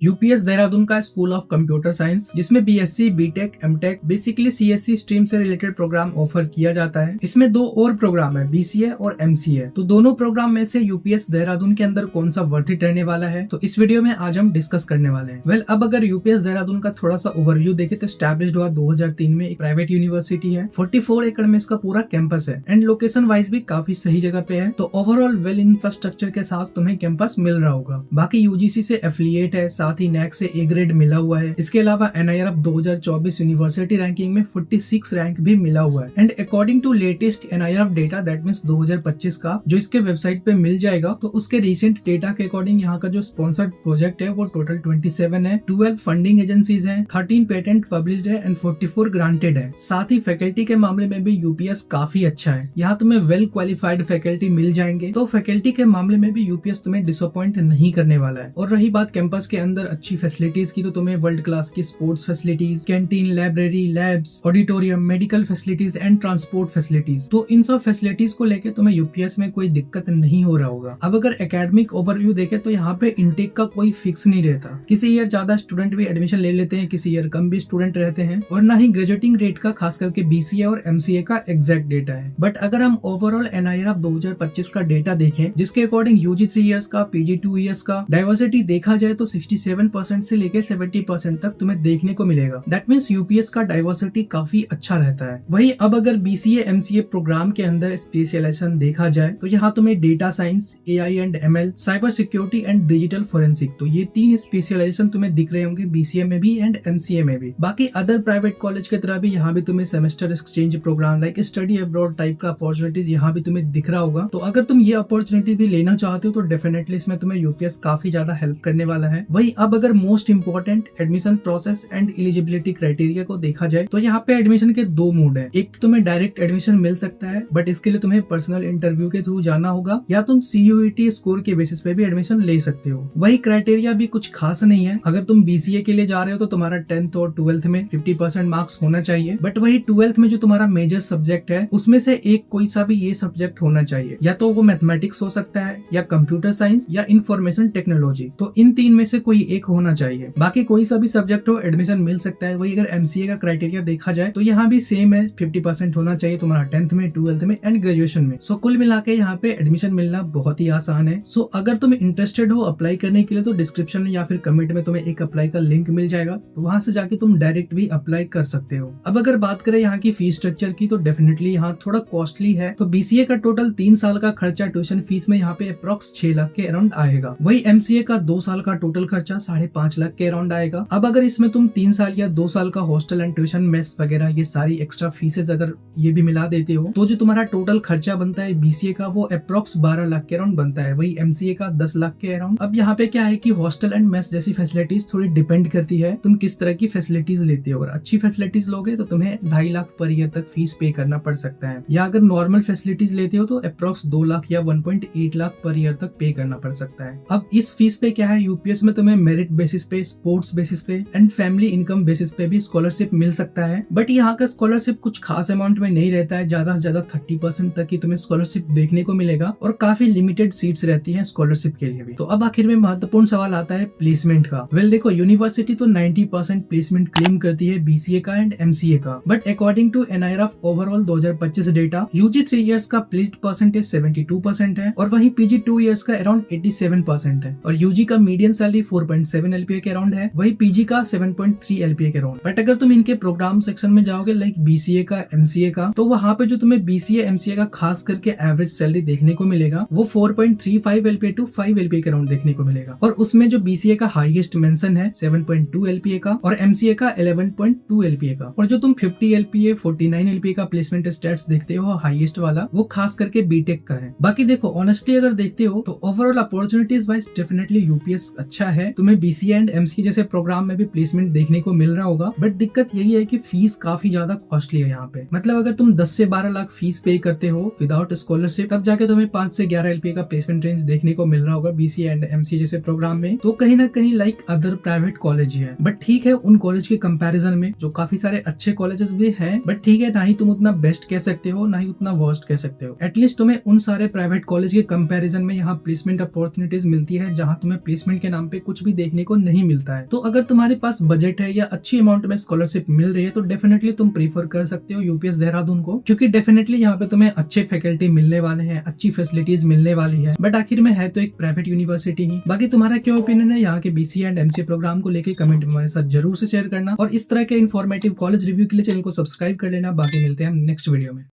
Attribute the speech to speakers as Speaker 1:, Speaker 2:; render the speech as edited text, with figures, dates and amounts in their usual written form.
Speaker 1: UPS Dehradun का school of computer science, जिसमें BSc, BTech, MTech, basically CSC stream से related program offer किया जाता है। इसमें दो और प्रोग्राम है, बीसीए और एमसीए। तो दोनों प्रोग्राम में से यूपीएस देहरादून के अंदर कौन सा वर्थ इट रहने वाला है, तो इस वीडियो में आज हम डिस्कस करने वाले हैं। अब अगर यूपीएस देहरादून का थोड़ा सा ओवरव्यू देखे तो स्टैब्लिश्ड हुआ 2003 में, एक प्राइवेट यूनिवर्सिटी है। 44 एकड़ में इसका पूरा कैंपस है एंड लोकेशन वाइज भी काफी सही जगह पे है। तो ओवरऑल वेल इंफ्रास्ट्रक्चर के साथ तुम्हें कैंपस मिल रहा होगा। बाकी यूजीसी से एफिलिएट है, साथ ही नैक से ए ग्रेड मिला हुआ है। इसके अलावा एनआईआरएफ 2024 यूनिवर्सिटी रैंकिंग में 46 रैंक भी मिला हुआ है। And according to latest NIRF data, that means 2025 का, जो इसके वेबसाइट पे मिल जाएगा, तो उसके रिसेंट डेटा के अकॉर्डिंग यहाँ का जो स्पॉन्सर्ड प्रोजेक्ट है वो टोटल 27 है, 12 फंडिंग एजेंसीज हैं, 13 पेटेंट पब्लिश्ड है एंड 44 ग्रांटेड है। साथ ही फैकल्टी के मामले में भी यूपीएस काफी अच्छा है। यहाँ तुम्हें वेल क्वालिफाइड फैकल्टी मिल जाएंगे, तो फैकल्टी के मामले में भी यूपीएस तुम्हें डिसअपॉइंट नहीं करने वाला है। और रही बात कैंपस के अंदर अच्छी फैसिलिटीज की, तो तुम्हें वर्ल्ड क्लास की sports facilities, canteen, library, labs, auditorium, medical facilities and transport facilities, तो इन सब फैसिलिटीज को लेके तुम्हें यूपीएस में कोई दिक्कत नहीं हो रहा होगा। अब अगर एकेडमिक ओवरव्यू देखे तो यहाँ पे इनटेक का कोई फिक्स नहीं रहता। किसी ईयर ज्यादा स्टूडेंट भी एडमिशन ले लेते हैं, किसी ईयर कम भी स्टूडेंट रहते हैं, और ना ही ग्रेजुएटिंग रेट का खास करके बीसीए और एमसीए का एग्जैक्ट डेटा है। बट अगर हम ओवरऑल एनआईआरएफ 2025 का डेटा देखें, जिसके अकॉर्डिंग यूजी 3 इयर्स का, पीजी 2 इयर्स का, डाइवर्सिटी देखा जाए तो 67% से लेके 70% तक तुम्हें देखने को मिलेगा। दैट मीन्स यूपीएस का डाइवर्सिटी काफी अच्छा रहता है। वही अब अगर बीसीए एमसीए प्रोग्राम के अंदर स्पेशलाइजेशन देखा जाए तो यहाँ तुम्हें data science, AI and ML, cyber security and digital forensic, तो ये 3 स्पेशलाइजेशन तुम्हें दिख रहे होंगे बीसीए में भी एंड एमसीए में भी। बाकी अदर प्राइवेट कॉलेज की तरह भी यहाँ भी तुम्हें semester exchange program like study abroad type का अपॉर्चुनिटीज यहाँ भी तुम्हें दिख रहा होगा। तो अगर तुम ये अपॉर्चुनिटी भी लेना चाहते हो तो डेफिनेटली इसमें तुम्हें यूपीएस काफी ज्यादा हेल्प करने वाला है। वही अब अगर most important admission process and eligibility criteria को देखा जाए तो यहाँ पे एडमिशन के 2 मोड है। एक तो तुम्हें डायरेक्ट एडमिशन मिल सकता है, बट इसके लिए तुम्हें पर्सनल इंटरव्यू के थ्रू जाना होगा, या तुम सीयूईटी स्कोर के बेसिस पे भी एडमिशन ले सकते हो। वही क्राइटेरिया भी कुछ खास नहीं है। अगर तुम बीसीए के लिए जा रहे हो तो तुम्हारा 10th और 12th में 50% मार्क्स होना चाहिए, बट वही 12th में जो तुम्हारा मेजर सब्जेक्ट है उसमें से एक कोई सा भी ये सब्जेक्ट होना चाहिए, या तो वो मैथमेटिक्स हो सकता है, या कंप्यूटर साइंस, या इंफॉर्मेशन टेक्नोलॉजी। तो इन 3 में से कोई एक होना चाहिए। बाकी कोई सा भी सब्जेक्ट हो एडमिशन मिल सकता है। वही अगर एमसीए का क्राइटेरिया देखा जाए तो यहाँ भी सेम है, 50% होना चाहिए तुम्हारा 10th में, 12th में एंड ग्रेजुएशन में। सो कुल मिला के यहाँ पे एडमिशन मिलना बहुत ही आसान है। सो अगर तुम इंटरेस्टेड हो अप्लाई करने के लिए तो डिस्क्रिप्शन या फिर कमेंट में तुम्हें एक अप्लाई का लिंक मिल जाएगा, तो वहां से जाके तुम डायरेक्ट भी अप्लाई कर सकते हो। अब अगर बात करें यहाँ की फीस स्ट्रक्चर की, तो डेफिनेटली यहाँ थोड़ा कॉस्टली है। तो बीसीए का टोटल 3 साल का खर्चा ट्यूशन फीस में यहाँ पे अप्रॉक्स 6 लाख के अराउंड आएगा। वही एमसीए का 2 साल का टोटल खर्चा 5.5 लाख के अराउंड आएगा। अब अगर इसमें तुम 3 साल या 2 साल का हॉस्टल एंड ट्यूशन, मेस वगैरह ये सारी एक्स्ट्रा फीसेस अगर ये भी मिला देते हो, तो जो तुम्हारा टोटल खर्चा बनता है बीसीए का वो अप्रॉक्स 12 लाख के अराउंड बनता है। वही एमसीए का 10 लाख के अराउंड। अब यहाँ पे क्या है कि हॉस्टल एंड मेस जैसी फैसिलिटीज थोड़ी डिपेंड करती है तुम किस तरह की फैसिलिटीज लेते हो। अगर अच्छी फैसिलिटीज लोगे तो तुम्हें 2.5 लाख पर ईयर तक फीस पे करना पड़ सकता है, या अगर नॉर्मल फैसिलिटीज लेते हो तो अप्रॉक्स 2 लाख या 1.8 लाख पर ईयर तक पे करना पड़ सकता है। अब इस फीस पे क्या है, यूपीएस में तुम्हें मेरिट बेसिस पे, स्पोर्ट्स बेसिस पे एंड फैमिली इनकम बेसिस पे भी स्कॉलरशिप मिल सकता है। बट यहाँ का स्कॉलरशिप कुछ खास अमाउंट में नहीं रहता है, ज्यादा से ज्यादा 30% तक ही तुम्हें स्कॉलरशिप देखने को मिलेगा, और काफी लिमिटेड सीट्स रहती हैं स्कॉलरशिप के लिए भी। तो अब आखिर में महत्वपूर्ण सवाल आता है प्लेसमेंट का। देखो, यूनिवर्सिटी तो 90% प्लेसमेंट क्लेम करती है बीसीए का एंड एमसीए का, but according to NIRF overall 2025 data, UG 3 years का प्लेस्ड परसेंटेज 72% है, और वही पीजी 2 इयर्स का अराउंड 87% है, और यूजी का मीडियन सैलरी 4.7 एलपीए के अराउंड है, वही पीजी का 7.3 एलपीए के अराउंड। बट अगर तुम इनके प्रोग्राम सेक्शन में जाओगे लाइक बीसीए का, एमसीए का, तो वहाँ पे जो तुम्हें बीसीए एमसीए का खास करके एवरेज सैलरी देखने को मिलेगा वो 4.35 एलपीए टू 5 एलपीए के अराउंड देखने को मिलेगा। और उसमें जो बीसीए का हाईएस्ट मेंशन है 7.2 एलपीए का, और एमसीए का 11.2 एलपीए का, और जो तुम 50 एलपीए 49 एलपीए का प्लेसमेंट स्टैट्स देखते हो हाईएस्ट वाला, वो खास करके बीटेक का है। बाकी देखो, ऑनेस्टली अगर देखते हो तो overall opportunities wise definitely UPS अच्छा है। तुम्हें बीसीए एंड एमसीए जैसे प्रोग्राम में भी प्लेसमेंट देखने को मिल रहा होगा, बट दिक्कत यही है कि फीस काफी ज्यादा कॉस्टली है यहाँ पे। मतलब अगर तुम 10 से 12 लाख फीस पे करते हो विदाउट स्कॉलरशिप, तब जाके तुम्हें 5 से 11 एलपीए का प्लेसमेंट रेंज देखने को मिल रहा होगा बीसीए एंड एमसीए जैसे प्रोग्राम में। तो कहीं ना कहीं लाइक अदर प्राइवेट कॉलेज है, बट ठीक है उन कॉलेज के कंपैरिजन में जो काफी सारे अच्छे कॉलेजेस भी हैं, बट ठीक है ना ही तुम उतना बेस्ट कह सकते हो ना ही उतना वर्स्ट कह सकते हो। एटलीस्ट तुम्हें उन सारे प्राइवेट कॉलेज के कंपैरिजन में यहाँ प्लेसमेंट अपॉर्चुनिटीज मिलती है जहाँ तुम्हें प्लेसमेंट के नाम पे कुछ भी भी देखने को नहीं मिलता है। तो अगर तुम्हारे पास बजट है या अच्छी अमाउंट में स्कॉलरशिप मिल रही है तो डेफिनेटली तुम प्रीफर कर सकते हो यूपीएस देहरादून को, क्योंकि डेफिनेटली यहाँ पे तुम्हें अच्छे फैकल्टी मिलने वाले हैं, अच्छी फैसिलिटीज मिलने वाली है। बट आखिर में है तो एक प्राइवेट यूनिवर्सिटी ही। बाकी तुम्हारा क्या ओपिनियन है यहाँ के बीसीए एंड एमसीए प्रोग्राम को लेकर कमेंट में हमारे साथ जरूर से शेयर करना, और इस तरह के इन्फॉर्मेटिव कॉलेज रिव्यू के लिए चैनल को सब्सक्राइब कर लेना। बाकी मिलते हैं हम नेक्स्ट वीडियो में।